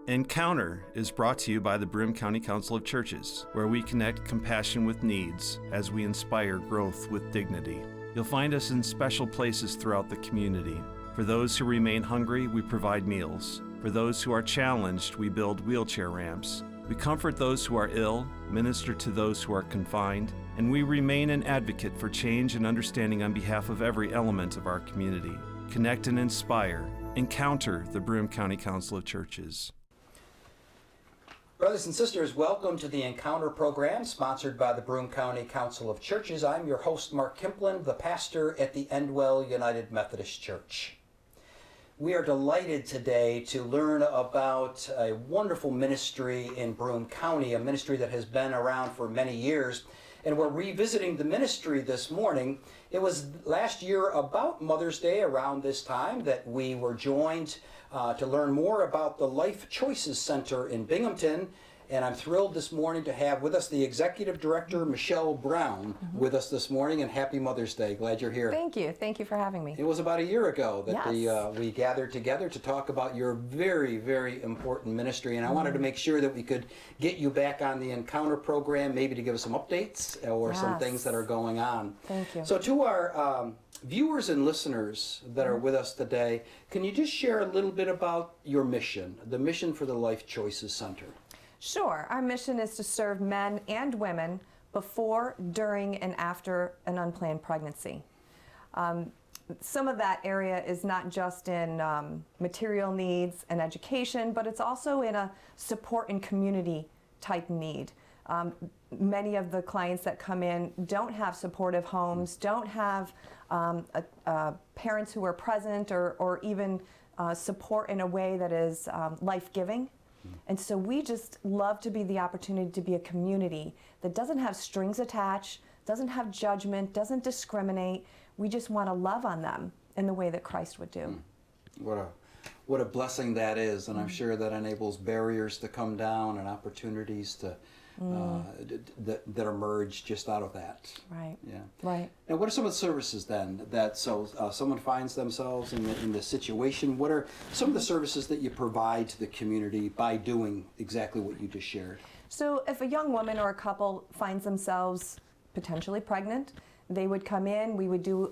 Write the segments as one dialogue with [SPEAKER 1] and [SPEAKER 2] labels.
[SPEAKER 1] Encounter is brought to you by the Broome County Council of Churches, where we connect compassion with needs as we inspire growth with dignity. You'll find us in special places throughout the community. For those who remain hungry, we provide meals. For those who are challenged, we build wheelchair ramps. We comfort those who are ill, minister to those who are confined, and we remain an advocate for change and understanding on behalf of every element of our community. Connect and inspire. Encounter the Broome County Council of Churches.
[SPEAKER 2] Brothers and sisters, welcome to the Encounter program sponsored by the Broome County Council of Churches. I'm your host, Mark Kimpland, the pastor at the Endwell United Methodist Church. We are delighted today to learn about a wonderful ministry in Broome County, a ministry that has been around for many years. And we're revisiting the ministry this morning. It was last year about Mother's Day around this time that we were joined to learn more about the Life Choices Center in Binghamton. And I'm thrilled this morning to have with us the Executive Director, Michelle Brown, with us this morning. And happy Mother's Day. Glad you're here.
[SPEAKER 3] Thank you. Thank you for having me.
[SPEAKER 2] It was about a year ago that
[SPEAKER 3] Yes.
[SPEAKER 2] we gathered together to talk about your very, very important ministry. And I wanted to make sure that we could get you back on the Encounter program, maybe to give us some updates or some
[SPEAKER 3] Yes.
[SPEAKER 2] things that are going on.
[SPEAKER 3] Thank you.
[SPEAKER 2] So to our viewers and listeners that are with us today, can you just share a little bit about your mission, the mission for the Life Choices Center?
[SPEAKER 3] Sure. Our mission is to serve men and women before, during, and after an unplanned pregnancy. Some of that area is not just in material needs and education, but it's also in a support and community type need. Many of the clients that come in don't have supportive homes, don't have parents who are present or even support in a way that is life-giving. And so we just love to be the opportunity to be a community that doesn't have strings attached, doesn't have judgment, doesn't discriminate. We just want to love on them in the way that Christ would do.
[SPEAKER 2] What a blessing that is, and I'm sure that enables barriers to come down and opportunities to that emerge just out of that.
[SPEAKER 3] Right.
[SPEAKER 2] Yeah.
[SPEAKER 3] Right.
[SPEAKER 2] Now, what are some of the services then that someone finds themselves in the situation? What are some of the services that you provide to the community by doing exactly what you just shared?
[SPEAKER 3] So if a young woman or a couple finds themselves potentially pregnant, they would come in, we would do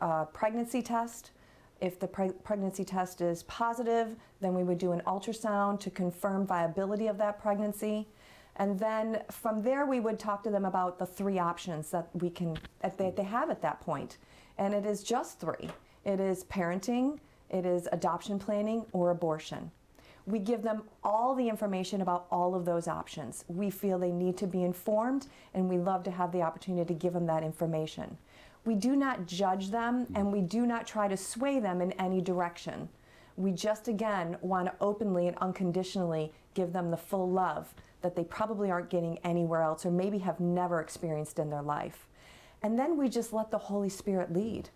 [SPEAKER 3] a pregnancy test. If the pregnancy test is positive, then we would do an ultrasound to confirm viability of that pregnancy. And then from there, we would talk to them about the three options that they have at that point. And it is just three. It is parenting, it is adoption planning, or abortion. We give them all the information about all of those options. We feel they need to be informed, and we love to have the opportunity to give them that information. We do not judge them, and we do not try to sway them in any direction. We just, again, want to openly and unconditionally give them the full love that they probably aren't getting anywhere else or maybe have never experienced in their life. And then we just let the Holy Spirit lead,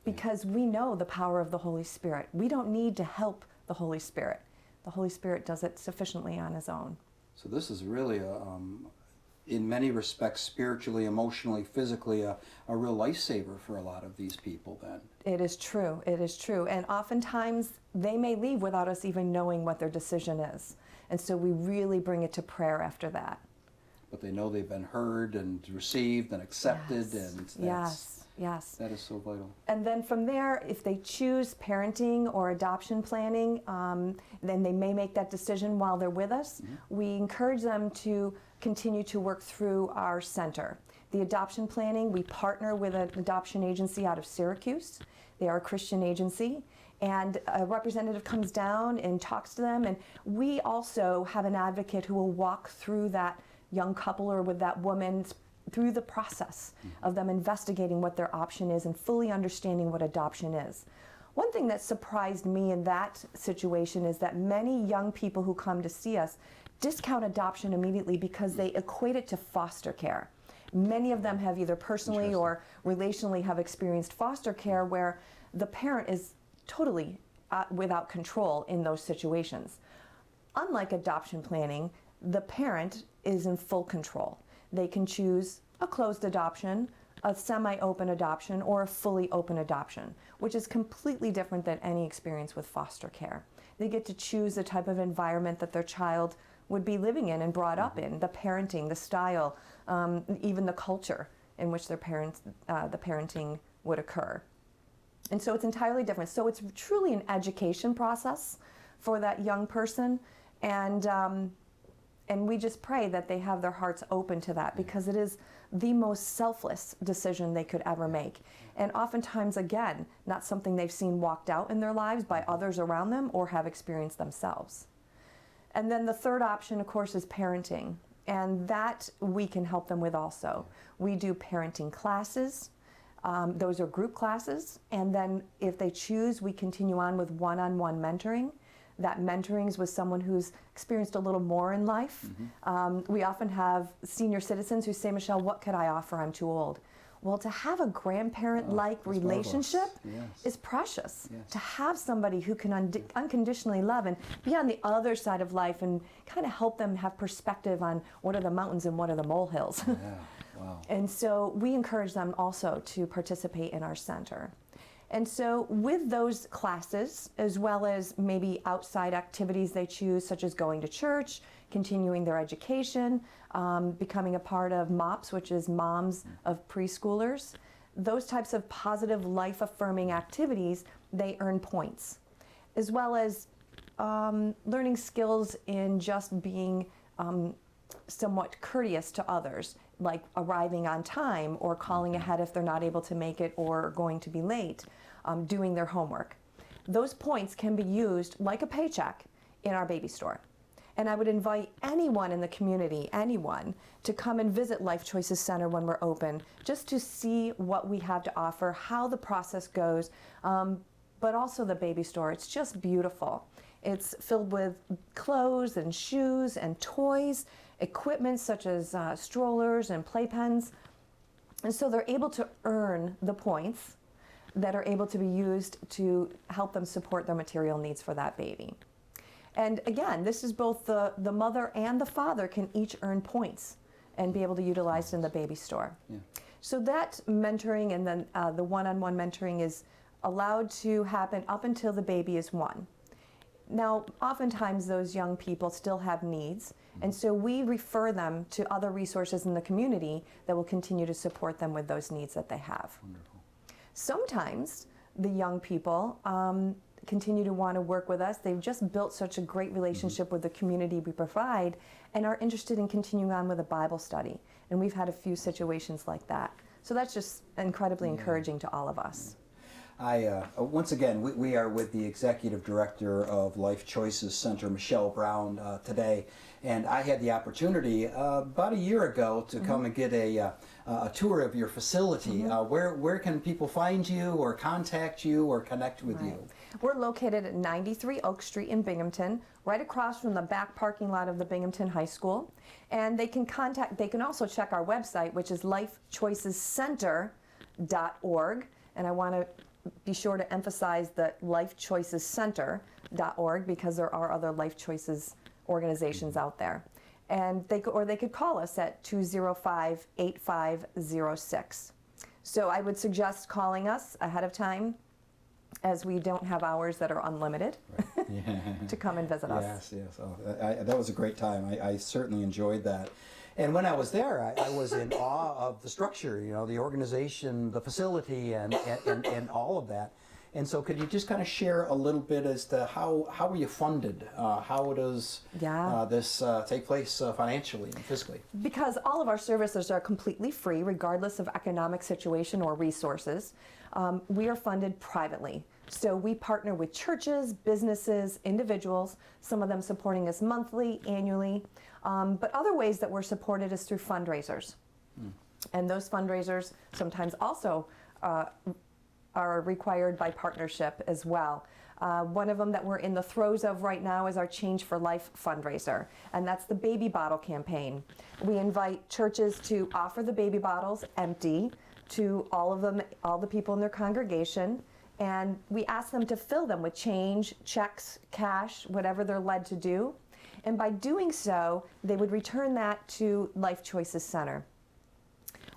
[SPEAKER 3] because we know the power of the Holy Spirit. We don't need to help the Holy Spirit. The Holy Spirit does it sufficiently on his own.
[SPEAKER 2] So this is really, in many respects, spiritually, emotionally, physically, a real lifesaver for a lot of these people then.
[SPEAKER 3] It is true. It is true. And oftentimes they may leave without us even knowing what their decision is. And so we really bring it to prayer after that.
[SPEAKER 2] But they know they've been heard and received and accepted.
[SPEAKER 3] Yes.
[SPEAKER 2] And
[SPEAKER 3] Yes.
[SPEAKER 2] that is so vital.
[SPEAKER 3] And then from there, if they choose parenting or adoption planning, then they may make that decision while they're with us. We encourage them to continue to work through our center. The adoption planning, we partner with an adoption agency out of Syracuse. They are a Christian agency. And a representative comes down and talks to them. And we also have an advocate who will walk through that young couple or with that woman through the process of them investigating what their option is and fully understanding what adoption is. One thing that surprised me in that situation is that many young people who come to see us discount adoption immediately because they equate it to foster care. Many of them have either personally or relationally have experienced foster care where the parent is totally without control in those situations. Unlike adoption planning, the parent is in full control. They can choose a closed adoption, a semi-open adoption, or a fully open adoption, which is completely different than any experience with foster care. They get to choose the type of environment that their child would be living in and brought up in, the parenting, the style, even the culture in which the parenting would occur. And so it's entirely different. So it's truly an education process for that young person. And we just pray that they have their hearts open to that, because it is the most selfless decision they could ever make. And oftentimes, again, not something they've seen walked out in their lives by others around them or have experienced themselves. And then the third option, of course, is parenting. And that we can help them with also. We do parenting classes. Those are group classes. And then if they choose, we continue on with one-on-one mentoring. That mentoring is with someone who's experienced a little more in life. We often have senior citizens who say, Michelle, what could I offer? I'm too old. Well, to have a grandparent-like relationship is precious. To have somebody who can unconditionally love and be on the other side of life and kind of help them have perspective on what are the mountains and what are the molehills. And so we encourage them also to participate in our center. And so with those classes, as well as maybe outside activities they choose, such as going to church, continuing their education, becoming a part of MOPS, which is Moms of Preschoolers, those types of positive life-affirming activities, they earn points, as well as learning skills in just being somewhat courteous to others, like arriving on time or calling ahead if they're not able to make it or going to be late, doing their homework. Those points can be used like a paycheck in our baby store. And I would invite anyone in the community, anyone, to come and visit Life Choices Center when we're open, just to see what we have to offer, how the process goes, but also the baby store. It's just beautiful. It's filled with clothes and shoes and toys, equipment such as strollers and playpens. And so they're able to earn the points that are able to be used to help them support their material needs for that baby. And again, this is both the mother and the father can each earn points and be able to utilize it in the baby store. So that mentoring and then the one-on-one mentoring is allowed to happen up until the baby is 1. Now, oftentimes those young people still have needs, and so we refer them to other resources in the community that will continue to support them with those needs that they have. Sometimes the young people continue to want to work with us. They've just built such a great relationship with the community we provide and are interested in continuing on with a Bible study. And we've had a few situations like that. So that's just incredibly encouraging to all of us.
[SPEAKER 2] Once again, we are with the Executive Director of Life Choices Center, Michelle Brown, today. And I had the opportunity about a year ago to come and get a tour of your facility. Where can people find you or contact you or connect with you?
[SPEAKER 3] We're located at 93 Oak Street in Binghamton, right across from the back parking lot of the Binghamton High School. And they can also check our website, which is lifechoicescenter.org. And I want to be sure to emphasize that lifechoicescenter.org, because there are other Life Choices organizations out there. And they could call us at 205-8506. So I would suggest calling us ahead of time, as we don't have hours that are unlimited, to come and visit us.
[SPEAKER 2] Yes. Oh, that was a great time. I certainly enjoyed that. And when I was there, I was in awe of the structure, the organization, the facility, and all of that. And so could you just kind of share a little bit as to how are you funded? How does this take place financially and physically?
[SPEAKER 3] Because all of our services are completely free, regardless of economic situation or resources. We are funded privately. So we partner with churches, businesses, individuals, some of them supporting us monthly, annually. But other ways that we're supported is through fundraisers. And those fundraisers sometimes also are required by partnership as well. One of them that we're in the throes of right now is our Change for Life fundraiser, and that's the baby bottle campaign. We invite churches to offer the baby bottles empty to all the people in their congregation, and we ask them to fill them with change, checks, cash, whatever they're led to do. And by doing so, they would return that to Life Choices Center.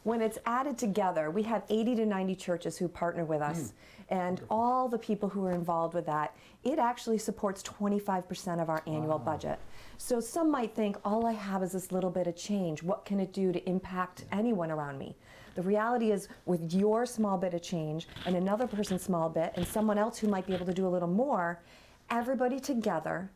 [SPEAKER 3] when it's added together, we have 80 to 90 churches who partner with us, and all the people who are involved with that, it actually supports 25% of our annual budget. So some might think, all I have is this little bit of change. What can it do to impact anyone around me? The reality is, with your small bit of change and another person's small bit and someone else who might be able to do a little more, everybody together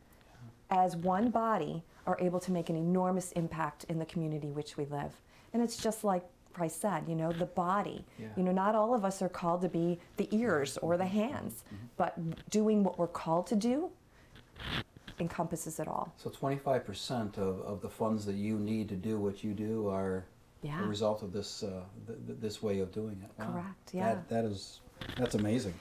[SPEAKER 3] as one body are able to make an enormous impact in the community which we live. And it's just like Christ said, you know, the body. You know, not all of us are called to be the ears or the hands, but doing what we're called to do encompasses it all.
[SPEAKER 2] So 25% of the funds that you need to do what you do are a result of this this way of doing it. Wow.
[SPEAKER 3] Correct, yeah.
[SPEAKER 2] That's amazing.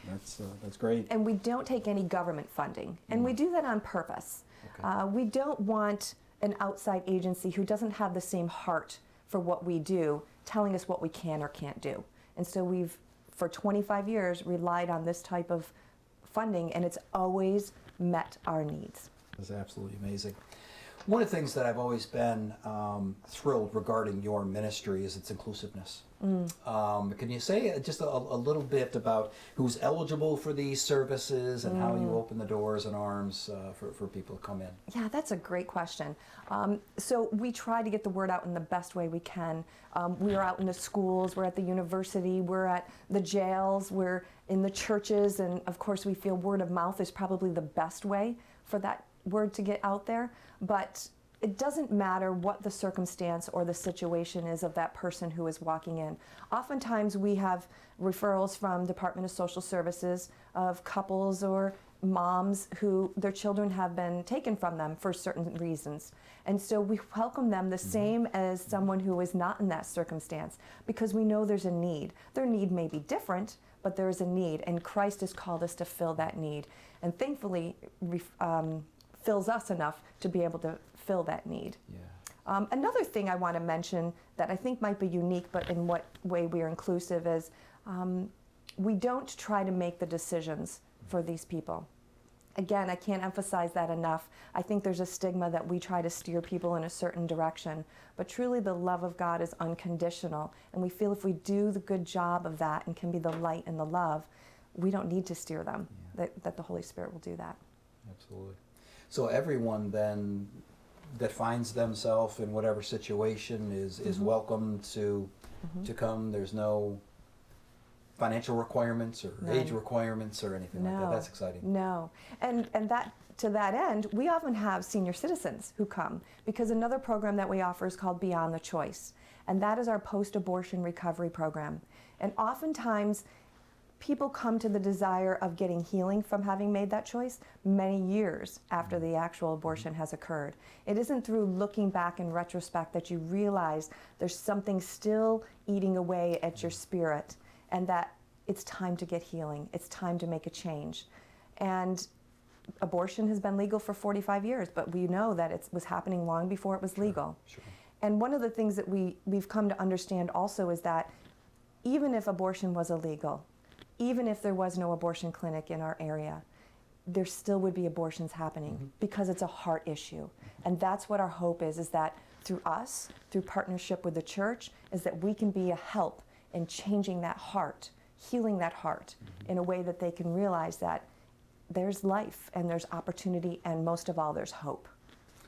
[SPEAKER 2] That's great.
[SPEAKER 3] And we don't take any government funding, and we do that on purpose.
[SPEAKER 2] Okay.
[SPEAKER 3] We don't want an outside agency who doesn't have the same heart for what we do telling us what we can or can't do. And so we've, for 25 years, relied on this type of funding, and it's always met our needs.
[SPEAKER 2] That's absolutely amazing. One of the things that I've always been thrilled regarding your ministry is its inclusiveness. Can you say just a little bit about who's eligible for these services and how you open the doors and arms for people to come in?
[SPEAKER 3] Yeah, that's a great question. So we try to get the word out in the best way we can. We are out in the schools, we're at the university, we're at the jails, we're in the churches, and of course we feel word of mouth is probably the best way for that word to get out there. But it doesn't matter what the circumstance or the situation is of that person who is walking in. Oftentimes we have referrals from Department of Social Services of couples or moms who their children have been taken from them for certain reasons. And so we welcome them the same as someone who is not in that circumstance, because we know there's a need. Their need may be different, but there is a need, and Christ has called us to fill that need. And thankfully, fills us enough to be able to fill that need.
[SPEAKER 2] Yeah.
[SPEAKER 3] Another thing I want to mention that I think might be unique, but in what way we are inclusive, is we don't try to make the decisions for these people. Again, I can't emphasize that enough. I think there's a stigma that we try to steer people in a certain direction, but truly the love of God is unconditional, and we feel if we do the good job of that and can be the light and the love, we don't need to steer them, that the Holy Spirit will do that.
[SPEAKER 2] Absolutely. So everyone then that finds themselves in whatever situation is welcome to come. There's no financial requirements or age requirements or anything like that. That's exciting.
[SPEAKER 3] No. And that, to that end, we often have senior citizens who come, because another program that we offer is called Beyond the Choice. And that is our post-abortion recovery program. And oftentimes, people come to the desire of getting healing from having made that choice many years after the actual abortion has occurred. It isn't through looking back in retrospect that you realize there's something still eating away at your spirit, and that it's time to get healing. It's time to make a change. And abortion has been legal for 45 years, but we know that it was happening long before it was legal.
[SPEAKER 2] Sure.
[SPEAKER 3] And one of the things that we've come to understand also is that even if abortion was illegal, even if there was no abortion clinic in our area, there still would be abortions happening because it's a heart issue. And that's what our hope is that through us, through partnership with the church, is that we can be a help in changing that heart, healing that heart in a way that they can realize that there's life and there's opportunity, and most of all, there's hope.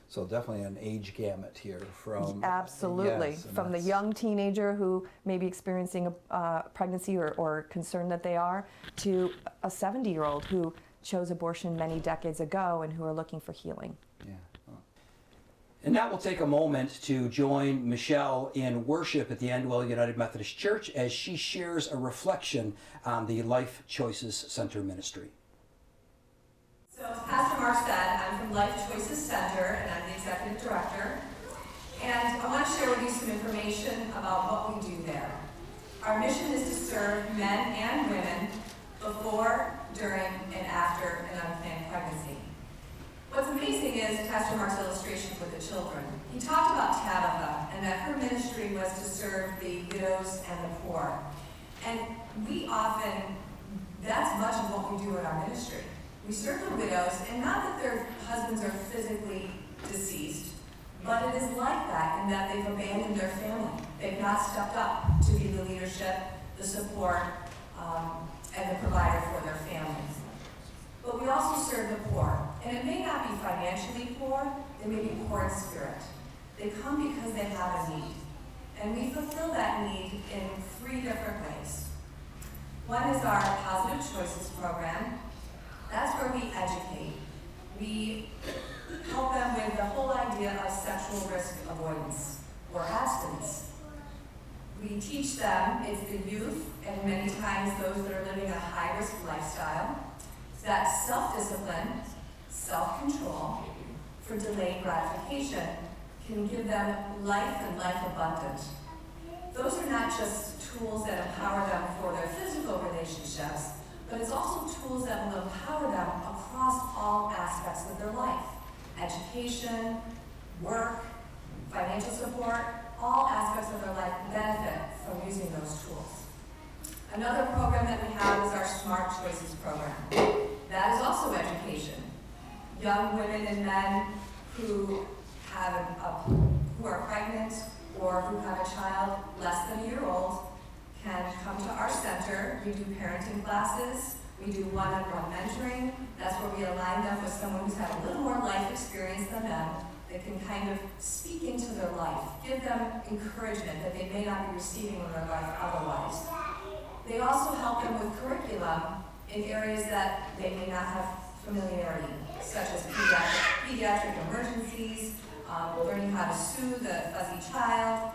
[SPEAKER 2] So definitely an age gamut here from...
[SPEAKER 3] Absolutely.
[SPEAKER 2] Yes,
[SPEAKER 3] from the young teenager who may be experiencing a pregnancy or concerned that they are, to a 70-year-old who chose abortion many decades ago and who are looking for healing.
[SPEAKER 2] Yeah. And now we'll take a moment to join Michelle in worship at the Endwell United Methodist Church as she shares a reflection on the Life Choices Center ministry.
[SPEAKER 4] So as Pastor Mark said, I'm from Life Choices Center, and I'm the executive director. And I want to share with you some information about what we do there. Our mission is to serve men and women before, during, and after an unplanned pregnancy. What's amazing is Pastor Mark's illustration with the children. He talked about Tabitha and that her ministry was to serve the widows and the poor. And we often, that's much of what we do in our ministry. We serve the widows, and not that their husbands are physically deceased, But it is like that in that they've abandoned their family. They've not stepped up to be the leadership, the support, and the provider for their families. But we also serve the poor. And it may not be financially poor, they may be poor in spirit. They come because they have a need. And we fulfill that need in 3 different ways. One is our Positive Choices program. That's where we educate. We help them with the whole idea of sexual risk avoidance or abstinence. We teach them, it's the youth and many times those that are living a high-risk lifestyle, that self-discipline, self-control for delayed gratification can give them life and life abundant. Those are not just tools that empower them for their physical relationships, but it's also tools that will empower them across all aspects of their life. Education, work, financial support, all aspects of their life benefit from using those tools. Another program that we have is our Smart Choices program. That is also education. Young women and men who are pregnant or who have a child less than a year old can come to our center. We do parenting classes. We do one-on-one mentoring. That's where we align them with someone who's had a little more life experience than them. They can kind of speak into their life, give them encouragement that they may not be receiving in their life otherwise. They also help them with curriculum in areas that they may not have familiarity, such as pediatric emergencies, learning how to soothe a fuzzy child,